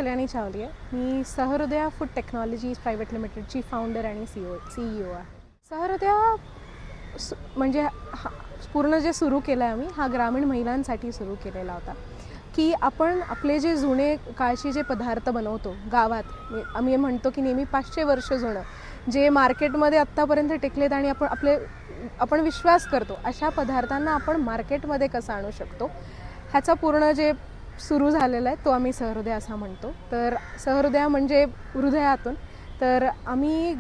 कल्याणी चावली आहे। मी सहृदया food technologies private लिमिटेडची founder आणि CEO आहे। सहृदया म्हणजे पूर्ण जे सुरू केलं आहे आम्ही हा ग्रामीण महिलांसाठी सुरू केलेला होता की आपण आपले जे जुने काळचे जे पदार्थ बनवतो गावात, आम्ही म्हणतो की नेहमी 500 वर्ष जुनं जे मार्केटमध्ये आत्तापर्यंत टिकलेत आणि आपण विश्वास करतो अशा पदार्थांना आपण मार्केटमध्ये कसं आणू शकतो ह्याचा पूर्ण जे सुरू झालेला आहे तो आम्ही सहृदया असं म्हणतो। तर सहृदया म्हणजे हृदयातून, तर आम्ही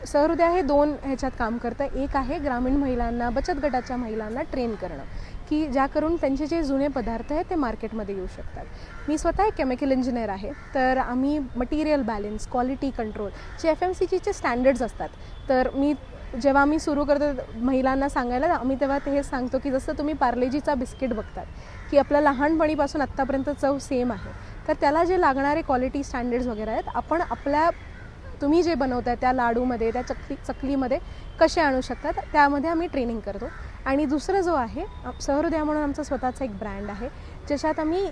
सहृदया हे 2 ह्याच्यात काम करतं। एक आहे ग्रामीण महिलांना, बचत गटाच्या महिलांना ट्रेन करणं की ज्या करून त्यांचे जे जुने पदार्थ आहेत ते मार्केटमध्ये येऊ शकतात। मी स्वतः एक केमिकल इंजिनियर आहे, तर आम्ही मटेरियल बॅलन्स, क्वालिटी कंट्रोल जे FMCGचे स्टँडर्ड्स असतात, तर जेव्हा आम्ही सुरू करतो महिलांना सांगायला आम्ही तेव्हा ते हेच सांगतो की जसं तुम्ही पार्लेजीचा बिस्किट बघतात की आपल्या लहानपणीपासून आत्तापर्यंत चव सेम आहे, तर त्याला जे लागणारे क्वालिटी स्टँडर्ड्स वगैरे आहेत आपण तुम्ही जे बनवताय त्या लाडूमध्ये, त्या चकलीमध्ये कसे आणू शकतात त्यामध्ये आम्ही ट्रेनिंग करतो। आणि दुसरं जो आहे सहृदया म्हणून आमचा स्वतःचा एक ब्रँड आहे ज्याच्यात आम्ही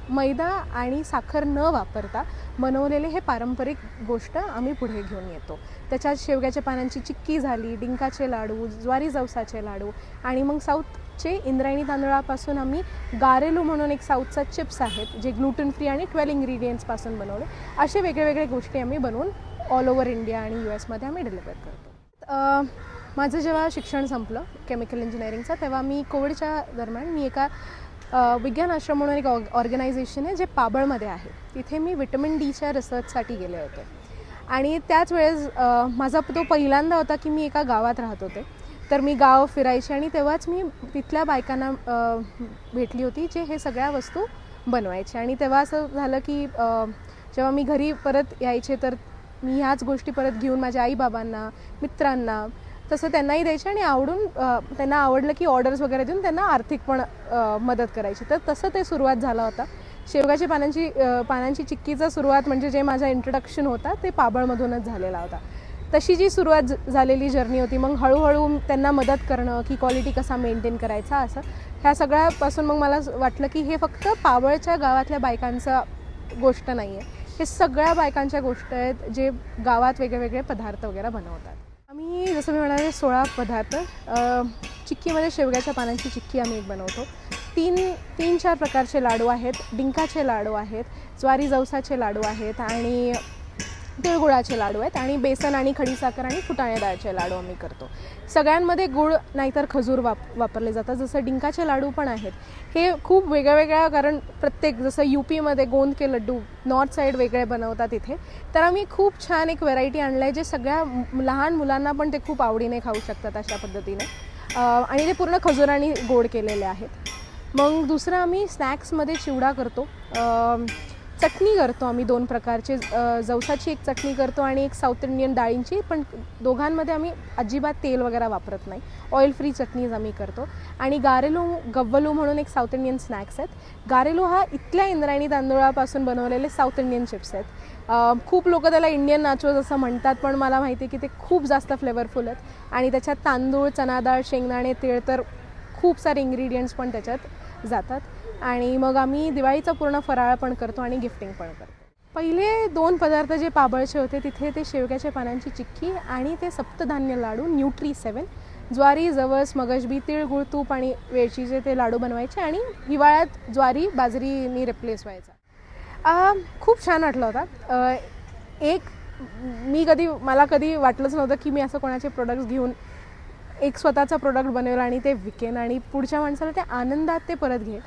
मैदा आणि साखर न वापरता बनवलेले हे पारंपरिक गोष्ट आम्ही पुढे घेऊन येतो। त्याच्यात शेवग्याच्या पानांची चिक्की झाली, डिंकाचे लाडू, ज्वारी जवसाचे लाडू आणि मग साऊथचे इंद्रायणी तांदळापासून आम्ही गारेलू म्हणून एक साऊथचा चिप्स आहेत जे ग्लुटेन फ्री आणि 12 इंग्रेडियंट्सपासून बनवले, असे वेगळे गोष्टी आम्ही बनवून ऑल ओव्हर इंडिया आणि US आम्ही डिलिव्हर करतो। माझं जेव्हा शिक्षण संपलं केमिकल इंजिनिअरिंगचं तेव्हा मी कोविडच्या दरम्यान मी एका विज्ञान आश्रम म्हणून एक ऑर्गनायझेशन आहे जे पाबळमध्ये आहे, तिथे मी विटॅमिन Dच्या रिसर्चसाठी गेले होते। आणि त्याच वेळेस माझा तो पहिल्यांदा होता की मी एका गावात राहत होते, तर मी गाव फिरायचे आणि तेव्हाच मी तिथल्या बायकांना भेटली होती जे हे सगळ्या वस्तू बनवायचे। आणि तेव्हा असं झालं की जेव्हा मी घरी परत यायचे तर मी ह्याच गोष्टी परत घेऊन माझ्या आईबाबांना, मित्रांना तसं त्यांनाही द्यायचे आणि त्यांना आवडलं की ऑर्डर्स वगैरे देऊन त्यांना आर्थिक पण मदत करायची। तर तसं ते सुरुवात झाला होता। शेवगाच्या पानांची चिक्कीचा सुरुवात म्हणजे जे माझा इंट्रोडक्शन होता ते पाबळमधूनच झालेला होता। तशी जी सुरुवात झालेली जर्नी होती, मग हळूहळू त्यांना मदत करणं की क्वालिटी कसा मेंटेन करायचा, असं ह्या सगळ्यापासून मग मला वाटलं की हे फक्त पाबळच्या गावातल्या बायकांचं गोष्ट नाही आहे, हे सगळ्या बायकांच्या गोष्ट आहेत जे गावात वेगळे पदार्थ वगैरे बनवतात। आम्ही जसं मी म्हणाले 16 पदार्थ, चिक्कीमध्ये शेवग्याच्या पानांची चिक्की आम्ही एक बनवतो, 3-4 प्रकारचे लाडू आहेत, डिंकाचे लाडू आहेत, ज्वारी जवसाचे लाडू आहेत आणि तिळगुळाचे लाडू आहेत आणि बेसन आणि खडीसाखर आणि फुटाणे डाळचे लाडू आम्ही करतो। सगळ्यांमध्ये गुळ नाहीतर खजूर वापरले जातात। जसं डिंकाचे लाडू पण आहेत, हे खूप वेगळ्या कारण प्रत्येक जसं UPमध्ये गोंद के लड्डू नॉर्थ साईड वेगळे बनवतात इथे, तर आम्ही खूप छान एक व्हरायटी आणलं आहे जे सगळ्या लहान मुलांना पण ते खूप आवडीने खाऊ शकतात अशा पद्धतीने, आणि ते पूर्ण खजूर आणि गोड केलेले आहेत। मग दुसरं आम्ही स्नॅक्समध्ये चिवडा करतो, चटणी करतो आम्ही 2 प्रकारचे, जवसाची एक चटणी करतो आणि एक साऊथ इंडियन डाळींची, पण दोघांमध्ये आम्ही अजिबात तेल वगैरे वापरत नाही, ऑइल फ्री चटणीज आम्ही करतो। आणि गव्वलू म्हणून एक साऊथ इंडियन स्नॅक्स आहेत। गारेलू हा इथल्या इंद्रायणी तांदूळापासून बनवलेले साऊथ इंडियन चिप्स आहेत। खूप लोक त्याला इंडियन नाचोज असं म्हणतात, पण मला माहिती आहे की ते खूप जास्त फ्लेवरफुल आहेत आणि त्याच्यात तांदूळ, चना डाळ, शेंगदाणे, तीळ, तर खूप सारे इंग्रेडियंट्स पण त्याच्यात जातात। आणि मग आम्ही दिवाळीचा पूर्ण फराळ पण करतो आणि गिफ्टिंग पण करतो। पहिले 2 पदार्थ जे पाबळचे होते तिथे ते शेवग्याच्या पानांची चिक्की आणि ते सप्तधान्य लाडू Nutri7, ज्वारी जवस मगजबी तिळगुळ तूप आणि वेलचीचे ते लाडू बनवायचे आणि हिवाळ्यात ज्वारी बाजरीनी रिप्लेस व्हायचा। खूप छान वाटलं होता। मला कधी वाटलंच नव्हतं की मी असं कोणाचे प्रोडक्ट्स घेऊन एक स्वतःचा प्रोडक्ट बनवेल आणि ते विकेन आणि पुढच्या माणसाला ते आनंदात ते परत घेईल।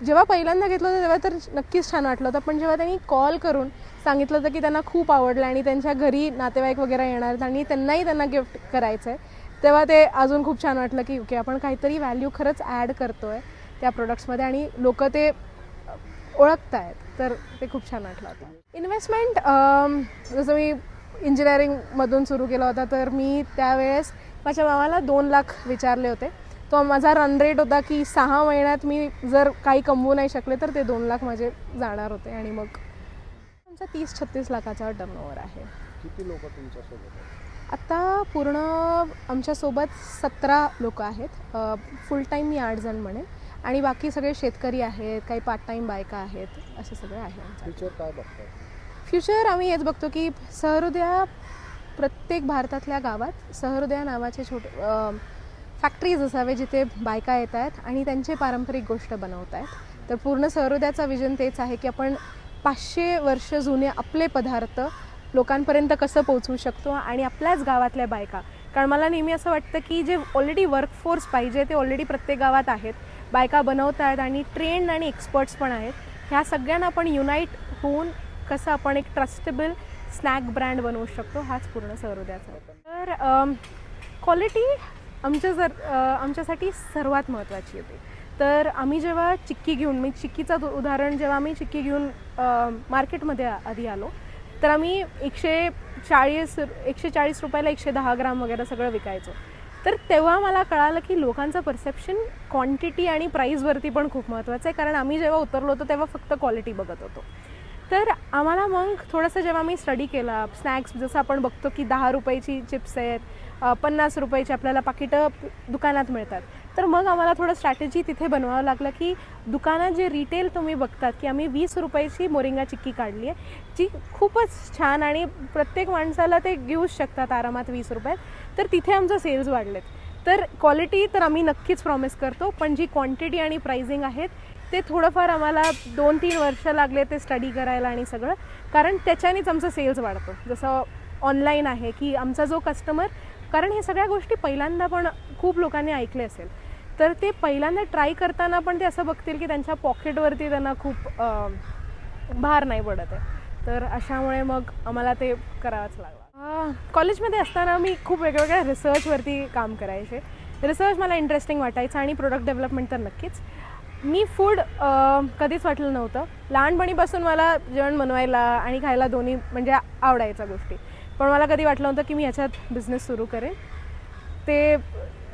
जेव्हा पहिल्यांदा घेतलं होतं तेव्हा तर नक्कीच छान वाटलं होतं, पण जेव्हा त्यांनी कॉल करून सांगितलं होतं की त्यांना खूप आवडलं आणि त्यांच्या घरी नातेवाईक वगैरे येणार आणि त्यांना गिफ्ट करायचं आहे, तेव्हा ते अजून खूप छान वाटलं की ओके आपण काहीतरी व्हॅल्यू खरंच ॲड करतो आहे त्या प्रोडक्ट्समध्ये आणि लोक ते ओळखत आहेत, तर ते खूप छान वाटलं होतं। इन्व्हेस्टमेंट जसं मी इंजिनिअरिंगमधून सुरू केला होता, तर मी त्यावेळेस माझ्या मामाला 2 लाख विचारले होते। तो माझा रन रेट होता की 6 महिन्यात मी जर काही कमवू नाही शकले तर ते 2 लाख माझे जाणार होते आणि मग आमचा 30-36 लाखाचा टर्नओव्हर आहे। किती लोक तुमच्यासोबत? आता पूर्ण आमच्यासोबत 17 लोक आहेत, फुल टाईम मी 8 जण म्हणेन आणि बाकी सगळे शेतकरी आहेत, काही पार्ट टाईम बायका आहेत, असं सगळं आहे आमचं. फ्युचर काय बघतात? फ्युचर आम्ही हेच बघतो की सहृदया प्रत्येक भारतातल्या गावात सहृदया नावाचे छोटे फॅक्टरीज असावे जिथे बायका येत आहेत आणि त्यांचे पारंपरिक गोष्ट बनवत आहेत. तर पूर्ण सहृदयाचा विजन तेच आहे की आपण 500 वर्ष जुने आपले पदार्थ लोकांपर्यंत कसं पोहोचवू शकतो आणि आपल्याच गावातल्या बायका, कारण मला नेहमी असं वाटतं की जे ऑलरेडी वर्कफोर्स पाहिजे ते ऑलरेडी प्रत्येक गावात आहेत, बायका बनवत आहेत आणि ट्रेंड आणि एक्सपर्ट्स पण आहेत. ह्या सगळ्यांना आपण युनाईट होऊन कसं आपण एक ट्रस्टेबल स्नॅक ब्रँड बनवू शकतो, हाच पूर्ण सहृदयाचा आहे. तर क्वालिटी आमच्यासाठी सर्वात महत्त्वाची होती. तर आम्ही जेव्हा चिक्की घेऊन, मी चिक्कीचं उदाहरण, जेव्हा आम्ही चिक्की घेऊन मार्केटमध्ये आधी आलो तर आम्ही 140 रुपयाला 110 ग्राम वगैरे सगळं विकायचो. तर तेव्हा मला कळालं की लोकांचं परसेप्शन क्वांटिटी आणि प्राईसवरती पण खूप महत्त्वाचं आहे, कारण आम्ही जेव्हा उतरलो होतो तेव्हा फक्त क्वालिटी बघत होतो. तर आम्हाला मग थोडंसं जेव्हा मी स्टडी केला, स्नॅक्स जसं आपण बघतो की 10 रुपयाची चिप्स आहेत, 50 रुपयाची आपल्याला पाकिटं दुकानात मिळतात, तर मग आम्हाला थोडं स्ट्रॅटेजी तिथे बनवावं लागलं की दुकानात जे रिटेल तुम्ही बघतात की आम्ही 20 रुपयाची मोरिंगा चिक्की काढली आहे, जी खूपच छान आणि प्रत्येक माणसाला ते घेऊच शकतात आरामात 20 रुपयात, तर तिथे आमचं सेल्स वाढलेत. तर क्वालिटी तर आम्ही नक्कीच प्रॉमिस करतो, पण जी क्वांटिटी आणि प्राइसिंग आहेत ते थोडंफार आम्हाला 2-3 वर्ष लागले ते स्टडी करायला आणि सगळं, कारण त्याच्यानेच आमचं सेल्स वाढतो. जसं ऑनलाईन आहे की आमचा जो कस्टमर, कारण हे सगळ्या गोष्टी पहिल्यांदा पण खूप लोकांनी ऐकले असेल, तर ते पहिल्यांदा ट्राय करताना पण ते असं बघतील की त्यांच्या पॉकेटवरती त्यांना खूप भार नाही पडत आहे. तर अशामुळे मग आम्हाला ते करावंच लागलं. कॉलेजमध्ये असताना मी खूप वेगवेगळ्या रिसर्चवरती काम करायचे. रिसर्च मला इंटरेस्टिंग वाटायचं आणि प्रोडक्ट डेव्हलपमेंट तर नक्कीच. मी फूड कधीच वाटलं नव्हतं. लहानपणीपासून मला जेवण बनवायला आणि खायला दोन्ही म्हणजे आवडायच्या गोष्टी, पण मला कधी वाटलं नव्हतं की मी ह्याच्यात बिझनेस सुरू करेन. ते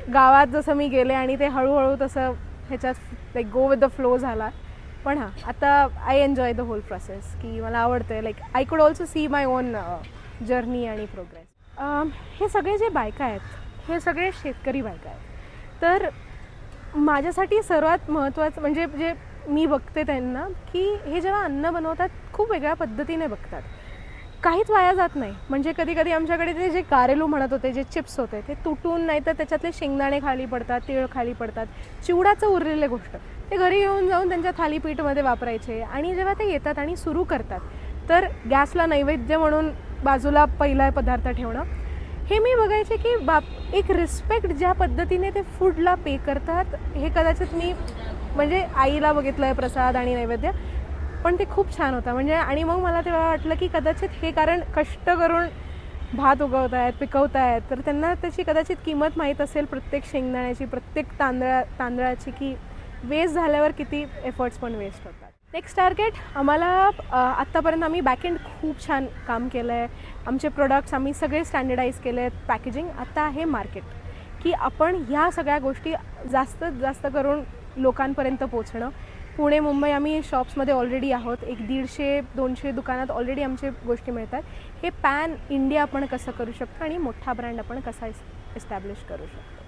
गावात जसं मी गेले आणि ते हळूहळू तसं ह्याच्यात like go with the flow झाला. पण हां, आता I enjoy the whole process, की मला आवडतं आहे. Like I could also see my own journey आणि प्रोग्रेस. हे सगळे जे बायका आहेत हे सगळे शेतकरी बायका आहेत. तर माझ्यासाठी सर्वात महत्त्वाचं म्हणजे जे मी बघते त्यांना की हे जेव्हा अन्न बनवतात खूप वेगळ्या पद्धतीने बघतात, काहीच वाया जात नाही. म्हणजे कधी कधी आमच्याकडे ते जे कारेलू म्हणत होते, जे चिप्स होते, ते तुटून नाही तर त्याच्यातले शेंगदाणे खाली पडतात, तीळ खाली पडतात, चिवडाचं उरलेले गोष्ट ते घरी घेऊन जाऊन त्यांच्या थालीपीठमध्ये वापरायचे. आणि जेव्हा ते येतात आणि सुरू करतात तर गॅसला नैवेद्य म्हणून बाजूला पहिला पदार्थ ठेवणं, हे मी बघायचे की एक रिस्पेक्ट ज्या पद्धतीने ते फूडला पे करतात, हे कदाचित मी म्हणजे आईला बघितलं आहे प्रसाद आणि नैवेद्य, पण ते खूप छान होतं. म्हणजे आणि मग मला तेव्हा वाटलं की कदाचित हे कारण कष्ट करून भात उगवत आहेत, पिकवत आहेत, तर त्यांना त्याची कदाचित किंमत माहीत असेल, प्रत्येक शेंगदाण्याची, प्रत्येक तांदळाची, की वेस्ट झाल्यावर किती एफर्ट्स पण वेस्ट होतात. नेक्स्ट टार्गेट आम्हाला आत्तापर्यंत आम्ही बॅकएंड खूप छान काम केलं आहे. आमचे प्रोडक्ट्स आम्ही सगळे स्टँडर्डाईज केले आहेत, पॅकेजिंग. आता आहे मार्केट, की आपण ह्या सगळ्या गोष्टी जास्तीत जास्त करून लोकांपर्यंत पोचणं. पुणे, मुंबई आम्ही शॉप्समध्ये ऑलरेडी आहोत. 150-200 दुकानात ऑलरेडी आमचे गोष्टी मिळतात. हे पॅन इंडिया आपण कसं करू शकतो आणि मोठा ब्रँड आपण कसा एस्टॅब्लिश करू शकतो.